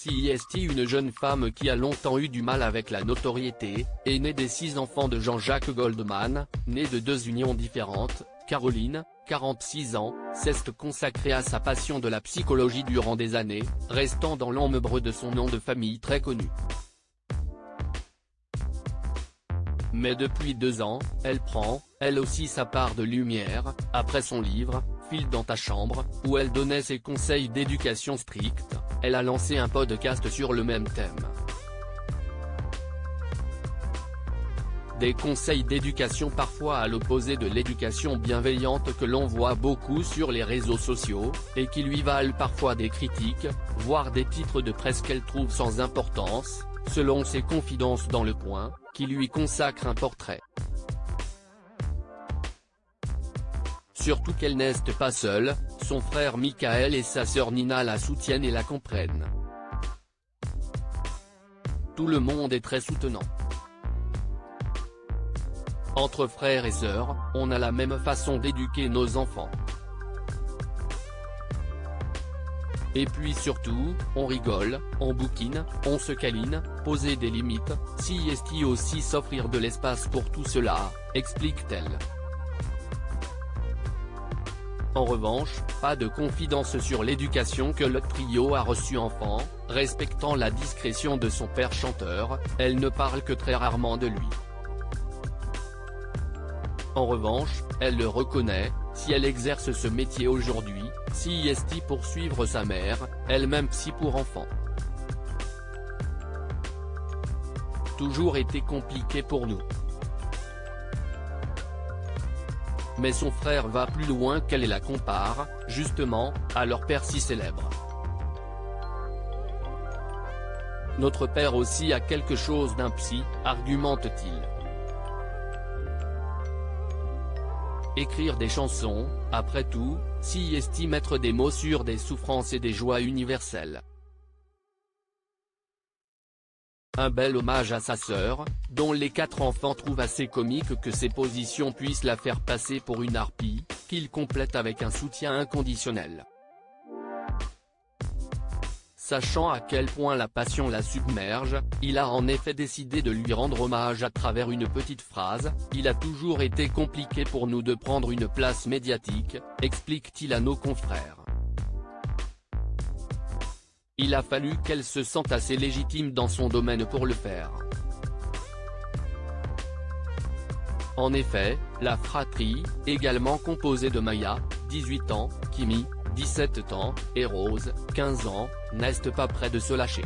CIST, une jeune femme qui a longtemps eu du mal avec la notoriété, aînée des 6 enfants de Jean-Jacques Goldman, née de 2 unions différentes. Caroline, 46 ans, s'est consacrée à sa passion de la psychologie durant des années, restant dans l'ombre de son nom de famille très connu. Mais depuis 2 ans, elle prend, elle aussi sa part de lumière, après son livre, File dans ta chambre, où elle donnait ses conseils d'éducation stricte, elle a lancé un podcast sur le même thème. Des conseils d'éducation parfois à l'opposé de l'éducation bienveillante que l'on voit beaucoup sur les réseaux sociaux, et qui lui valent parfois des critiques, voire des titres de presse qu'elle trouve sans importance, selon ses confidences dans Le Point, qui lui consacre un portrait. Surtout qu'elle n'est pas seule, son frère Michael et sa sœur Nina la soutiennent et la comprennent. Tout le monde est très soutenant. Entre frères et sœurs, on a la même façon d'éduquer nos enfants. Et puis surtout, on rigole, on bouquine, on se câline, poser des limites, CIST aussi s'offrir de l'espace pour tout cela, explique-t-elle. En revanche, pas de confidence sur l'éducation que le trio a reçue enfant, respectant la discrétion de son père chanteur, elle ne parle que très rarement de lui. En revanche, elle le reconnaît, si elle exerce ce métier aujourd'hui, CIST pour suivre sa mère, elle-même psy pour enfants. Toujours été compliqué pour nous. Mais son frère va plus loin qu'elle et la compare, justement, à leur père si célèbre. Notre père aussi a quelque chose d'un psy, argumente-t-il. Écrire des chansons, après tout, CIST mettre des mots sur des souffrances et des joies universelles. Un bel hommage à sa sœur, dont les 4 enfants trouvent assez comique que ses positions puissent la faire passer pour une harpie, qu'il complète avec un soutien inconditionnel. Sachant à quel point la passion la submerge, il a en effet décidé de lui rendre hommage à travers une petite phrase, « Il a toujours été compliqué pour nous de prendre une place médiatique », explique-t-il à nos confrères. Il a fallu qu'elle se sente assez légitime dans son domaine pour le faire. En effet, la fratrie, également composée de Maya, 18 ans, Kimi, 17 ans, et Rose, 15 ans, n'est pas près de se lâcher.